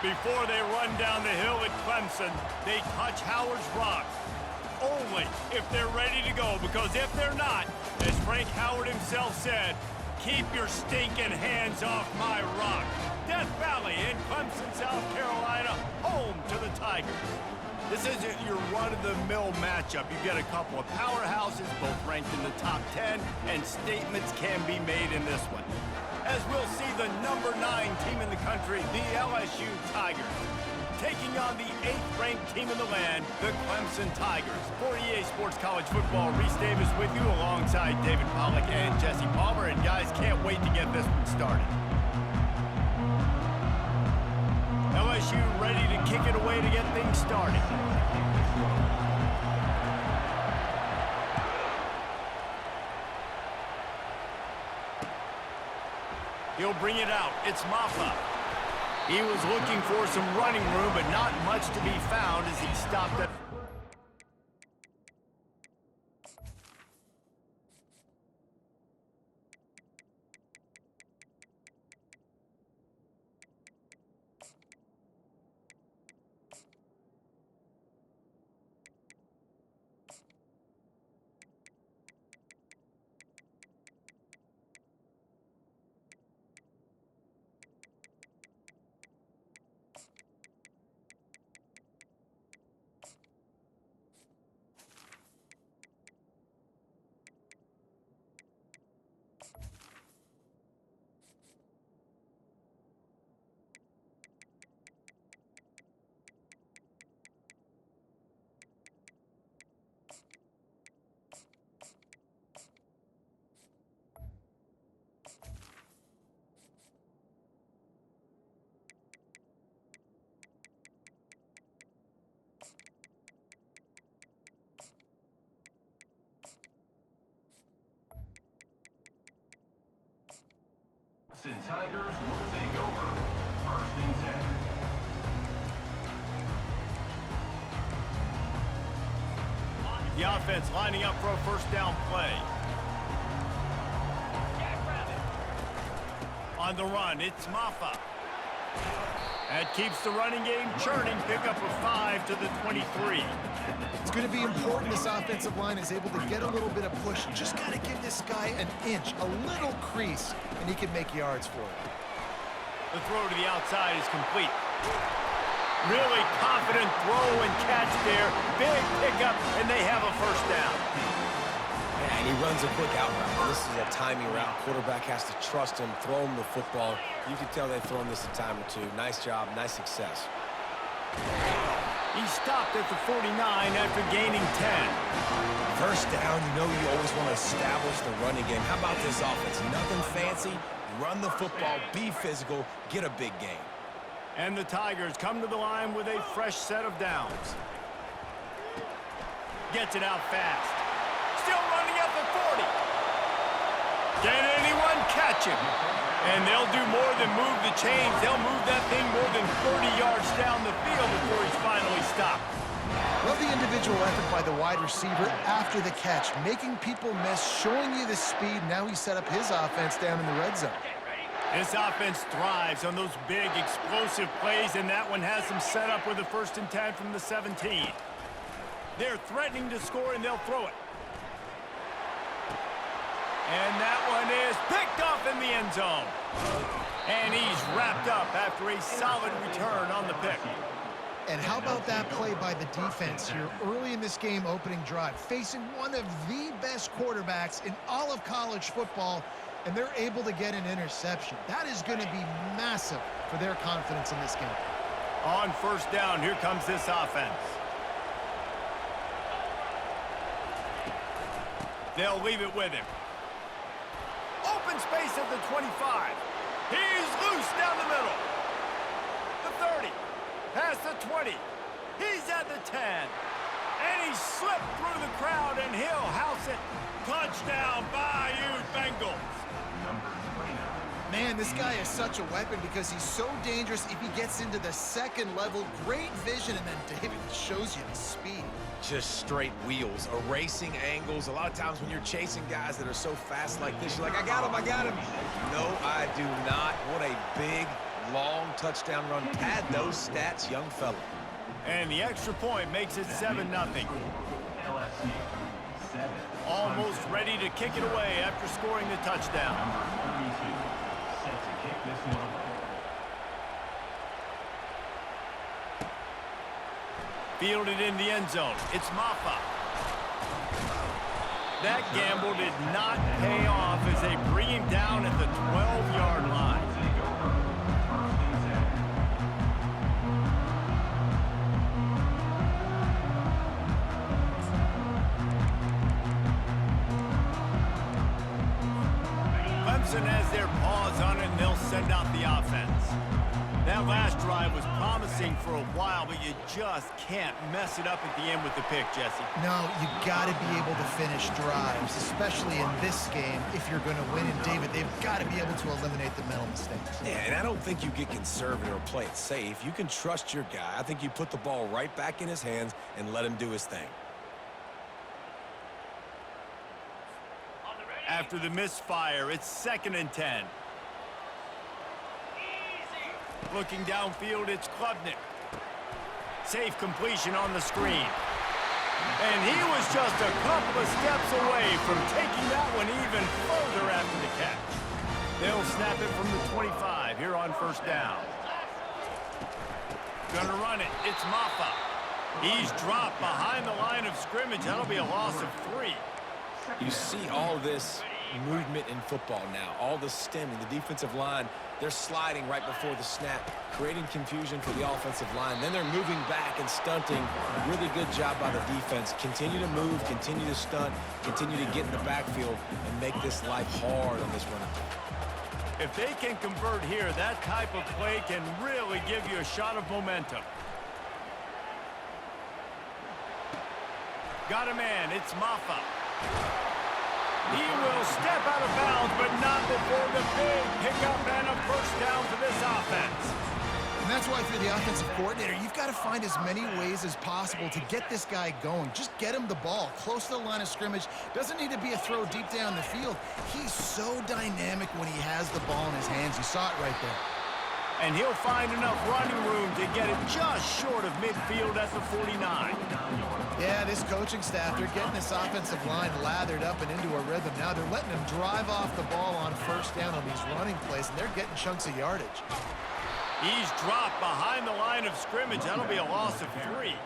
Before they run down the hill at Clemson, they touch Howard's rock. Only if they're ready to go, because if they're not, as Frank Howard himself said, keep your stinking hands off my rock. Death Valley in Clemson, South Carolina, home to the Tigers. This isn't your run-of-the-mill matchup. You get a couple of powerhouses, both ranked in the top 10, and statements can be made in this one. As we'll see the number 9 team in the country, the LSU Tigers, taking on the 8th-ranked team in the land, the Clemson Tigers. For EA Sports College Football, Reese Davis with you alongside David Pollack and Jesse Palmer. And guys, can't wait to get this one started. LSU ready to kick it away to get things started. He'll bring it out. It's Maffa. He was looking for some running room, but not much to be found as he stopped at... Tigers will take over. First and 10. The offense lining up for a first down play. On the run, it's Maffa. That keeps the running game churning. Pickup of 5 to the 23. It's going to be important this offensive line is able to get a little bit of push. Just got to give this guy an inch, a little crease, and he can make yards for it. The throw to the outside is complete. Really confident throw and catch there. Big pickup, and they have a first down. Yeah, and he runs a quick out route. This is a timing route. Quarterback has to trust him, throw him the football. You can tell they've thrown this a time or two. Nice job, nice success. He stopped at the 49 after gaining 10. First down, you know you always want to establish the running game. How about this offense? Nothing fancy. Run the football, be physical, get a big gain. And the Tigers come to the line with a fresh set of downs. Gets it out fast. Still running at the 40. Can anyone catch him? And they'll do more than move the chains. They'll move that thing more than 30 yards down the field before he's finally stopped. Love the individual effort by the wide receiver after the catch, making people miss, showing you the speed. Now he set up his offense down in the red zone. This offense thrives on those big, explosive plays, and that one has them set up with a 1st and 10 from the 17. They're threatening to score, and they'll throw it. And that one is picked off in the end zone. And he's wrapped up after a solid return on the pick. And how about that play by the defense here early in this game opening drive, facing one of the best quarterbacks in all of college football, and they're able to get an interception. That is going to be massive for their confidence in this game. On first down, here comes this offense. They'll leave it with him. Open space at the 25. He's loose down the middle. The 30. Past the 20. He's at the 10. And he slipped through the crowd, and he'll house it. Touchdown, Bayou Bengals. Man, this guy is such a weapon because he's so dangerous if he gets into the second level. Great vision, and then David shows you the speed. Just straight wheels, erasing angles. A lot of times when you're chasing guys that are so fast like this, you're like, I got him. No, I do not. What a big, long touchdown run. Pad those stats, young fella. And the extra point makes it 7-0. LSU 7. Almost ready to kick it away after scoring the touchdown. Number 32 set to kick this one away. Fielded in the end zone. It's Maffa. That gamble did not pay off as they bring him down at the 12-yard line. Take over. First and 10. Clemson has their paws on it, and they'll send out the offense. That last drive was promising for a while, but you just can't mess it up at the end with the pick, Jesse. No, you got to be able to finish drives, especially in this game if you're going to win. And, David, they've got to be able to eliminate the mental mistakes. Yeah, and I don't think you get conservative or play it safe. You can trust your guy. I think you put the ball right back in his hands and let him do his thing. After the misfire, it's 2nd and 10. Looking downfield, it's Klubnik. Safe completion on the screen. And he was just a couple of steps away from taking that one even further after the catch. They'll snap it from the 25 here on first down. Gonna run it. It's Maffa. He's dropped behind the line of scrimmage. That'll be a loss of 3. You see all this movement in football now, all the stemming, the defensive line, they're sliding right before the snap, creating confusion for the offensive line. Then they're moving back and stunting. Really good job by the defense. Continue to move, continue to stunt, continue to get in the backfield and make this life hard on this running back. If they can convert here, that type of play can really give you a shot of momentum. Got a man, it's Maffa. He will step out of bounds, but not before the big pickup and a first down for this offense. And that's why, if you're the offensive coordinator, you've got to find as many ways as possible to get this guy going. Just get him the ball close to the line of scrimmage. Doesn't need to be a throw deep down the field. He's so dynamic when he has the ball in his hands. You saw it right there. And he'll find enough running room to get it just short of midfield at the 49. Yeah, this coaching staff, they're getting this offensive line lathered up and into a rhythm. Now they're letting him drive off the ball on first down on these running plays, and they're getting chunks of yardage. He's dropped behind the line of scrimmage. That'll be a loss of 3.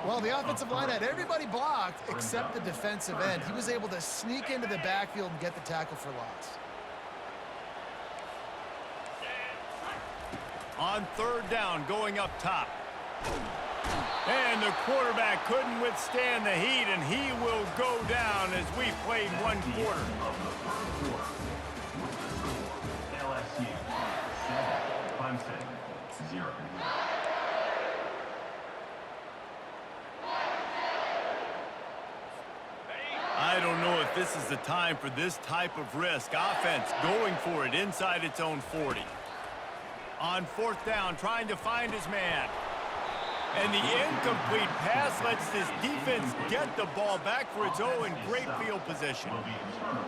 Well, the offensive line had everybody blocked except the defensive end. He was able to sneak into the backfield and get the tackle for loss. On third down, going up top. And the quarterback couldn't withstand the heat, and he will go down as we played one quarter. Of the first quarter, with the score, LSU 7, Clemson 0. I don't know if this is the time for this type of risk. Offense going for it inside its own 40. On fourth down, trying to find his man. And the incomplete pass lets this defense get the ball back for its own great field position.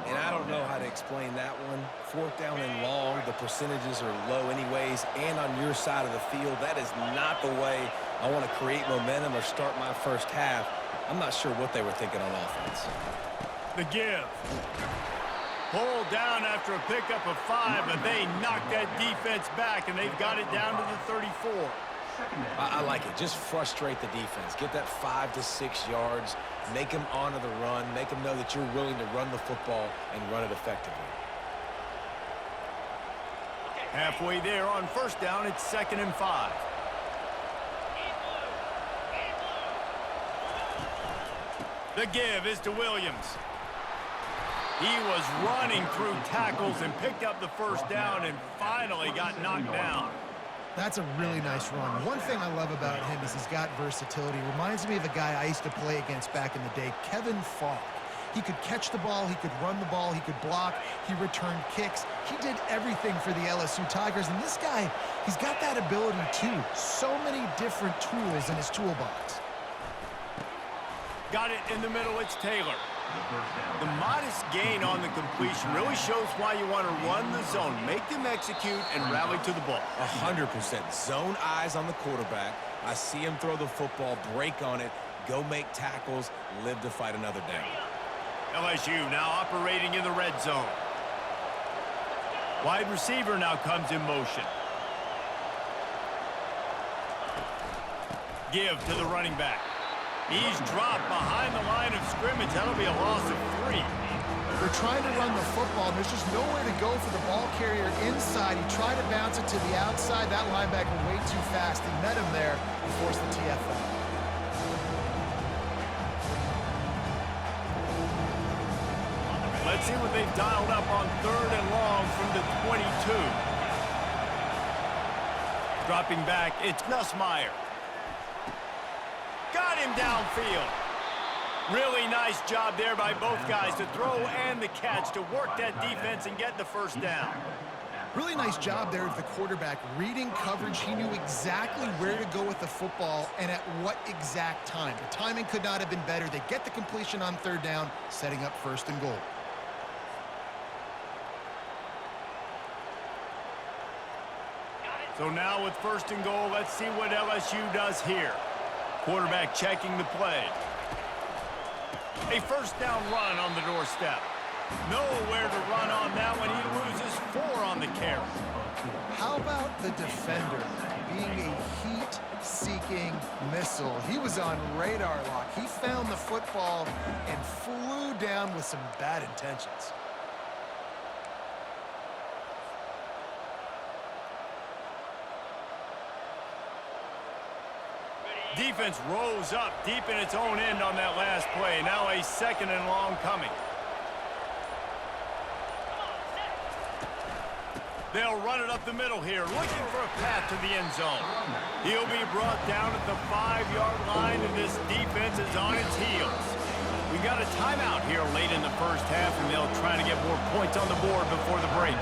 And I don't know how to explain that one. Fourth down and long, the percentages are low anyways, and on your side of the field, that is not the way I want to create momentum or start my first half. I'm not sure what they were thinking on offense. The give. Pulled down after a pickup of 5, but they knocked that defense back, and they've got it down to the 34. I like it. Just frustrate the defense. Get that 5 to 6 yards. Make them honor the run. Make them know that you're willing to run the football and run it effectively. Halfway there on first down, it's 2nd and 5. The give is to Williams. He was running through tackles and picked up the first down and finally got knocked down. That's a really nice run. One thing I love about him is he's got versatility. Reminds me of a guy I used to play against back in the day, Kevin Falk. He could catch the ball, he could run the ball, he could block, he returned kicks. He did everything for the LSU Tigers, and this guy, he's got that ability too. So many different tools in his toolbox. Got it in the middle, it's Taylor. the first down. The modest gain on the completion really shows why you want to run the zone. Make them execute and rally to the ball. 100%. Zone eyes on the quarterback. I see him throw the football, break on it, go make tackles, live to fight another down. LSU now operating in the red zone. Wide receiver now comes in motion. Give to the running back. He's dropped behind the line of scrimmage. That'll be a loss of 3. They're trying to run the football, and there's just nowhere to go for the ball carrier inside. He tried to bounce it to the outside. That linebacker way too fast. He met him there and forced the TFL. Let's see what they've dialed up on 3rd and long from the 22. Dropping back, it's Nussmeier. Got him downfield. Really nice job there by both guys to throw and the catch to work that defense and get the first down. Really nice job there of the quarterback. Reading coverage, he knew exactly where to go with the football and at what exact time. The timing could not have been better. They get the completion on 3rd down, setting up 1st and goal. So now with 1st and goal, let's see what LSU does here. Quarterback checking the play. A 1st down run on the doorstep. Nowhere to run on that one. He loses 4 on the carry. How about the defender being a heat-seeking missile? He was on radar lock. He found the football and flew down with some bad intentions. Defense rose up deep in its own end on that last play. Now a 2nd and long coming. They'll run it up the middle here, looking for a path to the end zone. He'll be brought down at the 5-yard line, and this defense is on its heels. We got a timeout here late in the 1st half, and they'll try to get more points on the board before the break.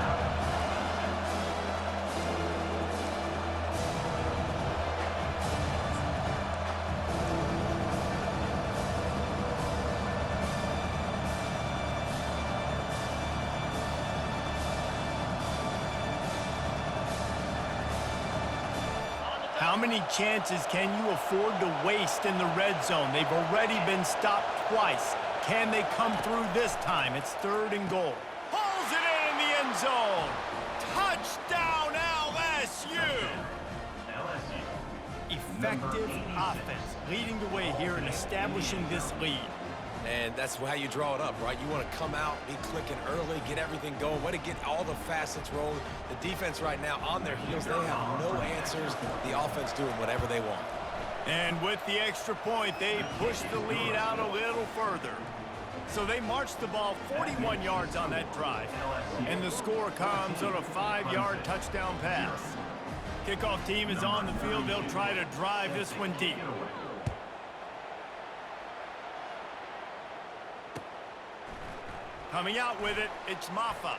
How many chances can you afford to waste in the red zone? They've already been stopped twice. Can they come through this time? It's 3rd and goal. Hauls it in the end zone. Touchdown, LSU! Effective offense, leading the way here and establishing this lead. And that's how you draw it up, right? You want to come out, be clicking early, get everything going, way to get all the facets rolling. The defense right now on their heels, they have no answers. The offense doing whatever they want. And with the extra point, they push the lead out a little further. So they marched the ball 41 yards on that drive. And the score comes on a 5-yard touchdown pass. Kickoff team is on the field. They'll try to drive this one deep. Coming out with it, it's Maffa.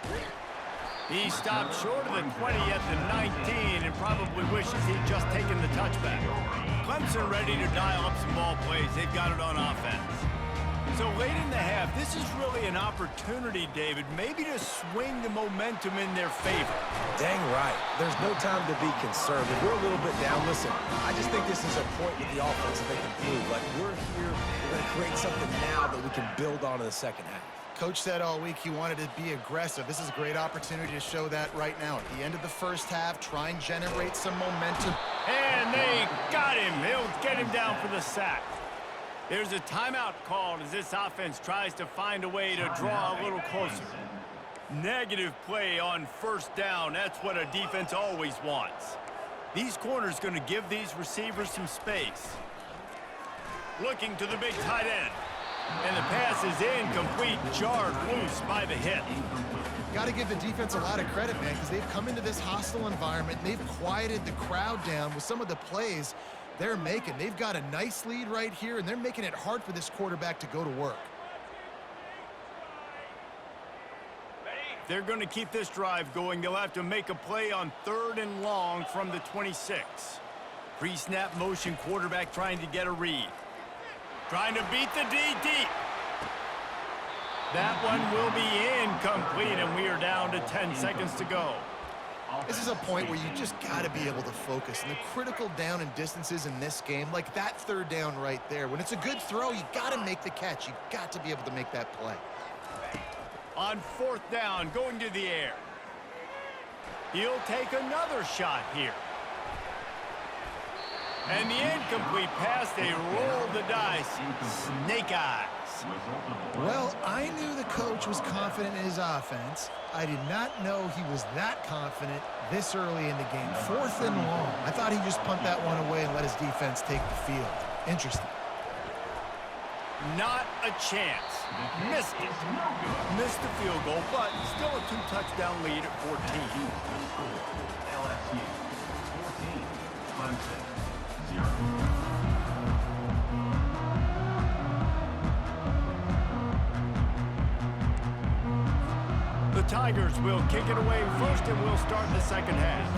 He stopped short of the 20 at the 19 and probably wishes he'd just taken the touchback. Clemson ready to dial up some ball plays. They've got it on offense. So late in the half, this is really an opportunity, David, maybe to swing the momentum in their favor. Dang right. There's no time to be concerned. If we're a little bit down, listen, I just think this is a point with the offense that they can prove. Like, we're here, we're going to create something now that we can build on in the 2nd half. Coach said all week he wanted to be aggressive. This is a great opportunity to show that right now. At the end of the 1st half, try and generate some momentum. And they got him. He'll get him down for the sack. There's a timeout called as this offense tries to find a way to draw a little closer. Negative play on 1st down. That's what a defense always wants. These corners going to give these receivers some space. Looking to the big tight end. And the pass is incomplete, jarred loose by the hit. Got to give the defense a lot of credit, man, because they've come into this hostile environment. They've quieted the crowd down with some of the plays they're making. They've got a nice lead right here, and they're making it hard for this quarterback to go to work. They're going to keep this drive going. They'll have to make a play on 3rd and long from the 26. Pre-snap motion quarterback trying to get a read. Trying to beat the D deep. That one will be incomplete, and we are down to 10 seconds to go. This is a point where you just got to be able to focus. And the critical down and distances in this game, like that third down right there, when it's a good throw, you got to make the catch. You got to be able to make that play. On fourth down, going to the air. He'll take another shot here. And the incomplete pass, they roll the dice. Snake eyes. Well, I knew the coach was confident in his offense. I did not know he was that confident this early in the game. 4th and long. I thought he'd just punt that one away and let his defense take the field. Interesting. Not a chance. Missed it. Missed the field goal, but still a 2-touchdown lead at 14. LSU 14, Clemson 0. The Tigers will kick it away first, and we'll start the second half.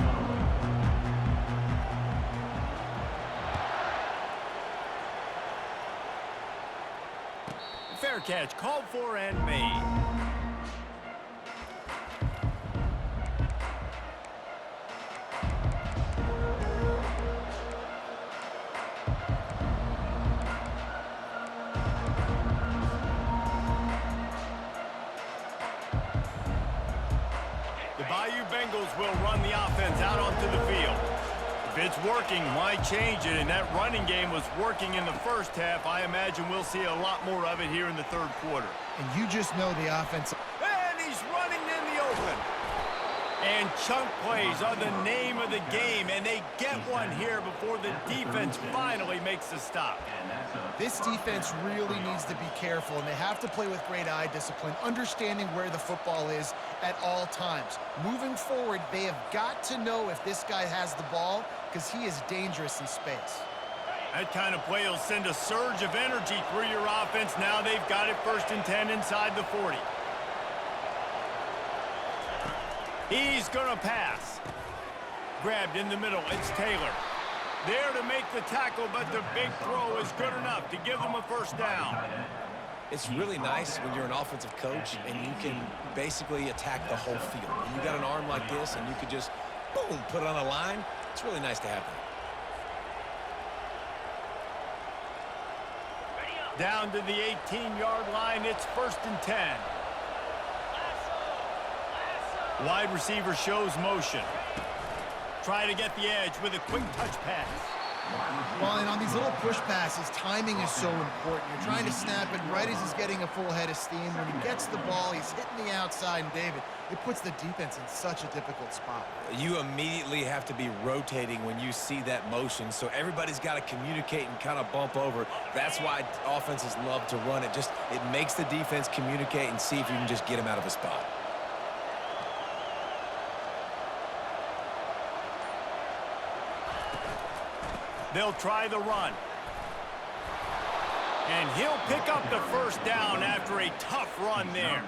Fair catch, called for and made. The Bayou Bengals will run the offense out onto the field. If it's working, why change it? And that running game was working in the first half. I imagine we'll see a lot more of it here in the third quarter. And you just know the offense. And he's running in the open. And chunk plays are the name of the game, and they get one here before the defense finally makes the stop. This defense really needs to be careful, and they have to play with great eye discipline, understanding where the football is at all times. Moving forward, they have got to know if this guy has the ball, because he is dangerous in space. That kind of play will send a surge of energy through your offense. Now they've got it 1st and 10 inside the 40. He's going to pass. Grabbed in the middle. It's Taylor. There to make the tackle, but the big throw is good enough to give them a 1st down. It's really nice when you're an offensive coach and you can basically attack the whole field. And you got an arm like this and you could just, boom, put it on a line. It's really nice to have that. Down to the 18-yard line. It's 1st and 10. Wide receiver shows motion. Try to get the edge with a quick touch pass. Well, and on these little push passes, timing is so important. You're trying to snap it right as he's getting a full head of steam. When he gets the ball, he's hitting the outside, and David, it puts the defense in such a difficult spot. You immediately have to be rotating when you see that motion, so everybody's got to communicate and kind of bump over. That's why offenses love to run it. It makes the defense communicate and see if you can just get him out of a spot. They'll try the run. And he'll pick up the 1st down after a tough run there.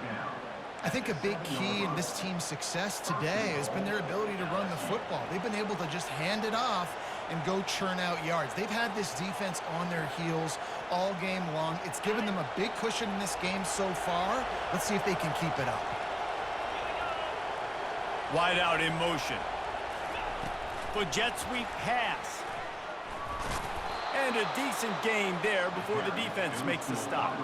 I think a big key in this team's success today has been their ability to run the football. They've been able to just hand it off and go churn out yards. They've had this defense on their heels all game long. It's given them a big cushion in this game so far. Let's see if they can keep it up. Wide out in motion. The jet sweep pass. And a decent game there before the defense makes the stop.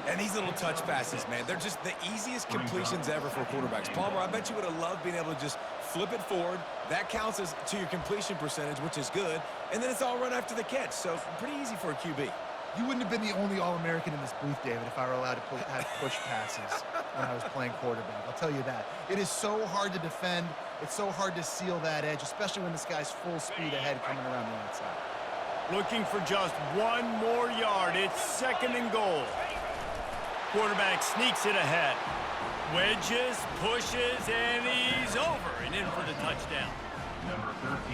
And these little touch passes, man, they're just the easiest completions ever for quarterbacks. Palmer, I bet you would have loved being able to just flip it forward. That counts as to your completion percentage, which is good. And then it's all run after the catch, so pretty easy for a QB. You wouldn't have been the only All-American in this booth, David, if I were allowed to have push passes when I was playing quarterback. I'll tell you that. It is so hard to defend. It's so hard to seal that edge, especially when this guy's full speed ahead coming around the outside. Looking for just one more yard. It's 2nd and goal. Quarterback sneaks it ahead. Wedges, pushes, and he's over and in for the touchdown.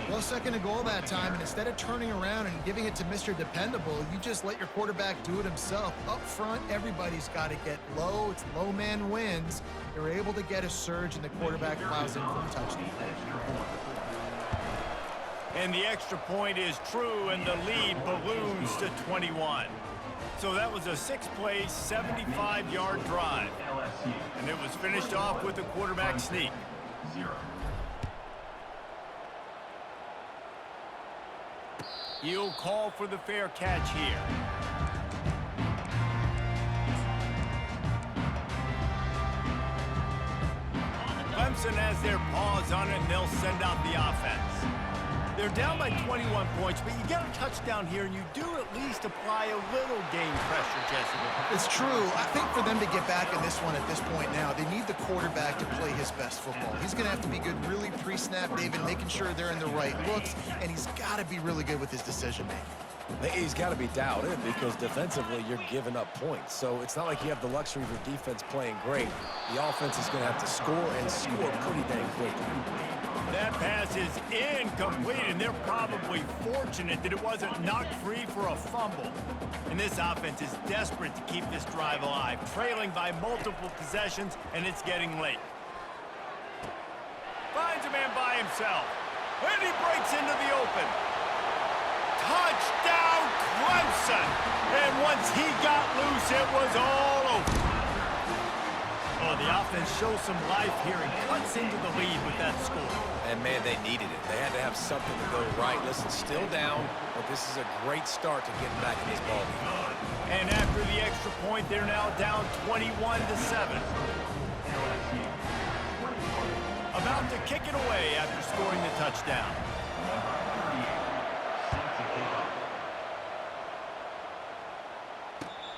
Well, 2nd and goal that time, and instead of turning around and giving it to Mr. Dependable, you just let your quarterback do it himself. Up front, everybody's got to get low. It's low man wins. You're able to get a surge, and the quarterback plows in for the touchdown. And the extra point is true, and the lead balloons to 21. So that was a 6-play, 75-yard drive. LSU. And it was finished off with a quarterback sneak. 0. He'll call for the fair catch here. Clemson has their paws on it, and they'll send out the offense. They're down by 21 points, but you get a touchdown here, and you do at least apply a little game pressure, Jesse. It's true. I think for them to get back in this one at this point now, they need the quarterback to play his best football. He's going to have to be good really pre-snap, David, making sure they're in the right looks, and he's got to be really good with his decision-making. He's got to be dialed in because defensively you're giving up points. So it's not like you have the luxury of your defense playing great. The offense is going to have to score and score pretty dang quickly. That pass is incomplete, and they're probably fortunate that it wasn't knocked free for a fumble. And this offense is desperate to keep this drive alive, trailing by multiple possessions, and it's getting late. Finds a man by himself, and he breaks into the open. Touchdown, Clemson! And once he got loose, it was all over. Oh, the offense shows some life here and cuts into the lead with that score. And, man, they needed it. They had to have something to go right. Listen, still down, but this is a great start to getting back in this ball game. And after the extra point, they're now down 21-7. About to kick it away after scoring the touchdown.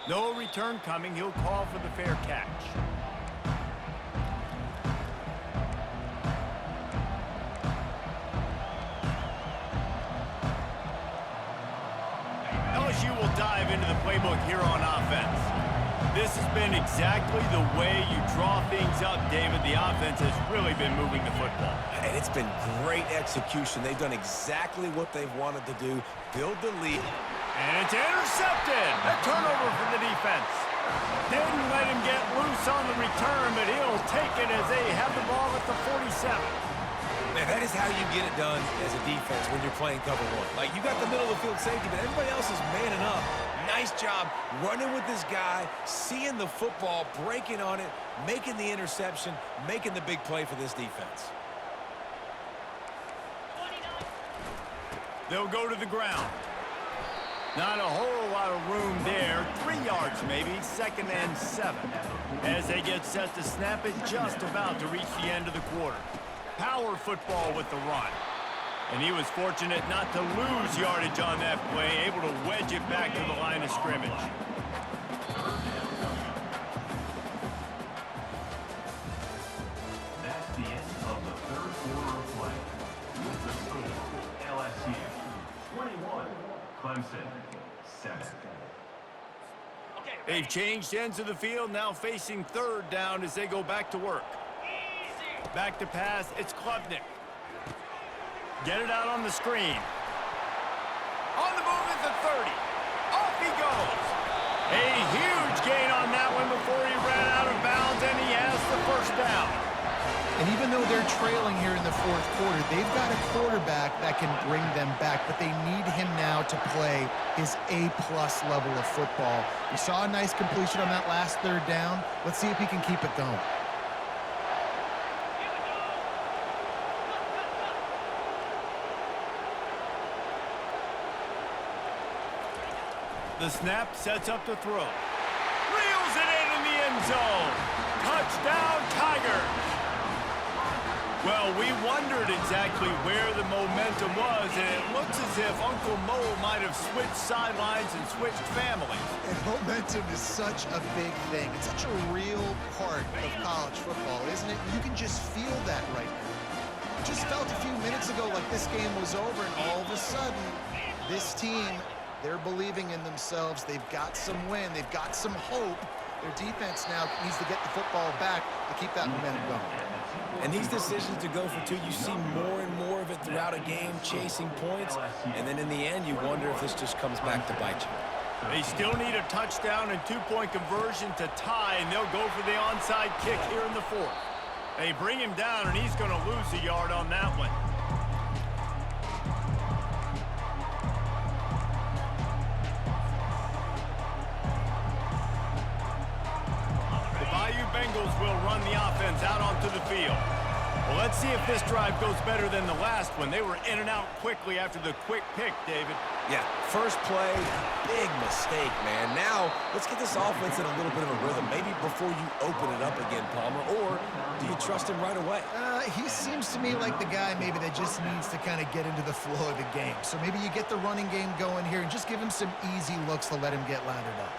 No return coming. He'll call for the fair catch. LSU will dive into the playbook here on offense. This has been exactly the way you draw things up, David. The offense has really been moving the football. And it's been great execution. They've done exactly what they've wanted to do, build the lead. And it's intercepted. A turnover for the defense. Didn't let him get loose on the return, but he'll take it as they have the ball at the 47. Man, that is how you get it done as a defense when you're playing cover one. Like, you got the middle of the field safety, but everybody else is manning up. Nice job running with this guy, seeing the football, breaking on it, making the interception, making the big play for this defense. They'll go to the ground. Not a whole lot of room there. 3 yards maybe, 2nd and 7. As they get set to snap it, just about to reach the end of the quarter. Power football with the run. And he was fortunate not to lose yardage on that play, able to wedge it back to the line of scrimmage. That's the end of the third quarter of play. With the score, LSU 21, Clemson 7. They've changed ends of the field, now facing 3rd down as they go back to work. Back to pass, it's Klubnik. Get it out on the screen. On the move at the 30. Off he goes. A huge gain on that one before he ran out of bounds, and he has the 1st down. And even though they're trailing here in the 4th quarter, they've got a quarterback that can bring them back, but they need him now to play his A-plus level of football. We saw a nice completion on that last 3rd down. Let's see if he can keep it going. The snap sets up the throw. Reels it in the end zone. Touchdown, Tigers. Well, we wondered exactly where the momentum was, and it looks as if Uncle Mo might have switched sidelines and switched families. And momentum is such a big thing. It's such a real part of college football, isn't it? You can just feel that right now. Just felt a few minutes ago like this game was over, and all of a sudden, this team, they're believing in themselves. They've got some win. They've got some hope. Their defense now needs to get the football back to keep that momentum going. And these decisions to go for 2, you see more and more of it throughout a game, chasing points. And then in the end, you wonder if this just comes back to bite you. They still need a touchdown and 2-point conversion to tie, and they'll go for the onside kick here in the 4th. They bring him down, and he's going to lose a yard on that one. Bengals will run the offense out onto the field. Well, let's see if this drive goes better than the last one. They were in and out quickly after the quick pick, David. Yeah, first play, big mistake, man. Now, let's get this offense in a little bit of a rhythm. Maybe before you open it up again, Palmer, or do you trust him right away? He seems to me like the guy maybe that just needs to kind of get into the flow of the game. So maybe you get the running game going here and just give him some easy looks to let him get lathered up.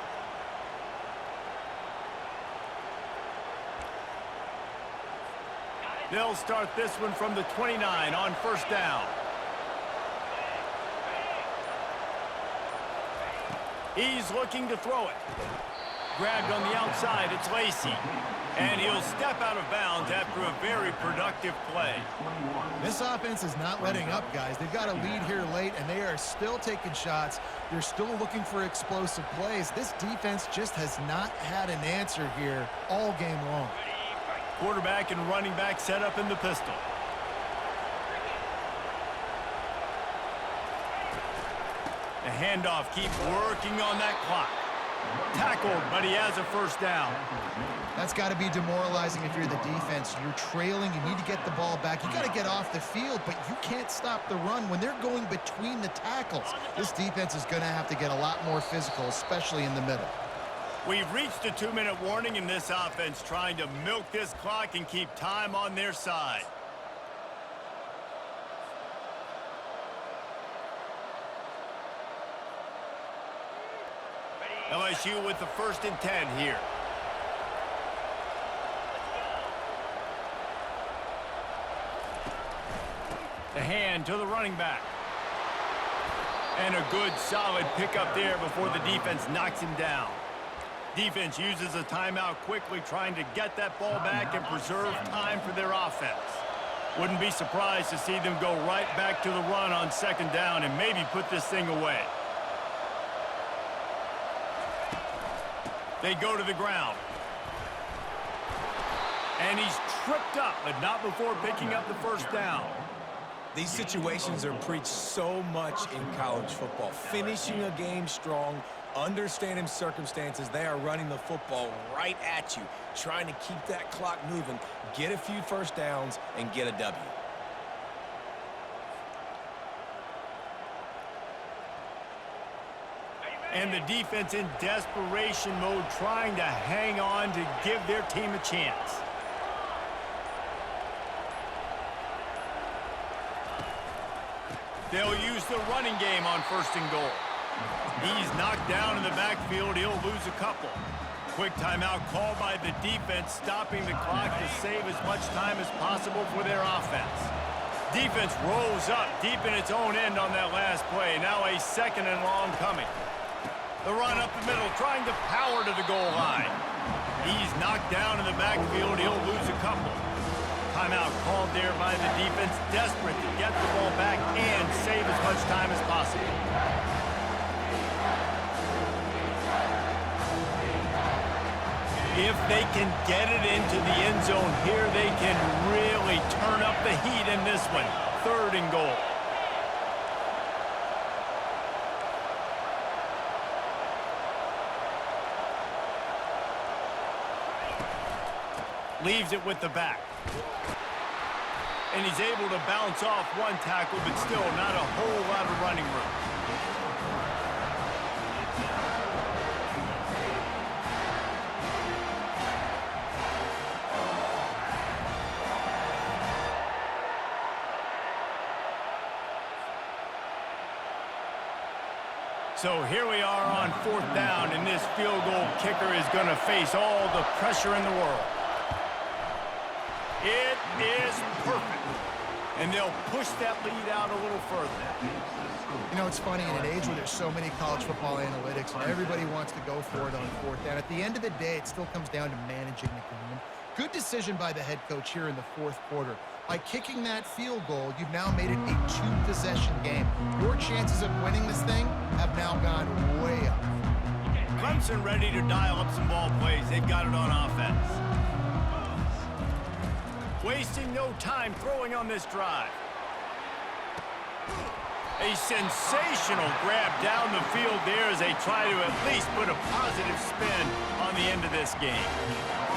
They'll start this one from the 29 on first down. He's looking to throw it. Grabbed on the outside, it's Lacy. And he'll step out of bounds after a very productive play. This offense is not letting up, guys. They've got a lead here late, and they are still taking shots. They're still looking for explosive plays. This defense just has not had an answer here all game long. Quarterback and running back set up in the pistol. The handoff, keep working on that clock. Tackled, but he has a first down. That's got to be demoralizing if you're the defense. You're trailing. You need to get the ball back. You got to get off the field, but you can't stop the run when they're going between the tackles. This defense is going to have to get a lot more physical, especially in the middle. We've reached a 2-minute warning in this offense, trying to milk this clock and keep time on their side. LSU with the 1st and 10 here. The hand to the running back. And a good solid pickup there before the defense knocks him down. Defense uses a timeout quickly, trying to get that ball back and preserve time for their offense. Wouldn't be surprised to see them go right back to the run on 2nd down and maybe put this thing away. They go to the ground. And he's tripped up, but not before picking up the first down. These situations are preached so much in college football. Finishing a game strong, understanding circumstances. They are running the football right at you, trying to keep that clock moving, get a few first downs, and get a W. And the defense in desperation mode, trying to hang on to give their team a chance. They'll use the running game on 1st and goal. He's knocked down in the backfield. He'll lose a couple. Quick timeout called by the defense, stopping the clock to save as much time as possible for their offense. Defense rolls up deep in its own end on that last play. Now a 2nd and long coming. The run up the middle, trying to power to the goal line. He's knocked down in the backfield. He'll lose a couple. Timeout called there by the defense, desperate to get the ball back and save as much time as possible. If they can get it into the end zone here, they can really turn up the heat in this one. 3rd and goal. Leaves it with the back. And he's able to bounce off one tackle, but still not a whole lot of running room. So here we are on 4th down, and this field goal kicker is going to face all the pressure in the world. It is perfect. And they'll push that lead out a little further. You know, it's funny, in an age where there's so many college football analytics and everybody wants to go for it on 4th down, at the end of the day, it still comes down to managing the game. Good decision by the head coach here in the 4th quarter. By kicking that field goal, you've now made it a 2-possession game. Your chances of winning this thing have now gone way up. Clemson ready to dial up some ball plays. They've got it on offense. Wasting no time throwing on this drive. A sensational grab down the field there as they try to at least put a positive spin on the end of this game.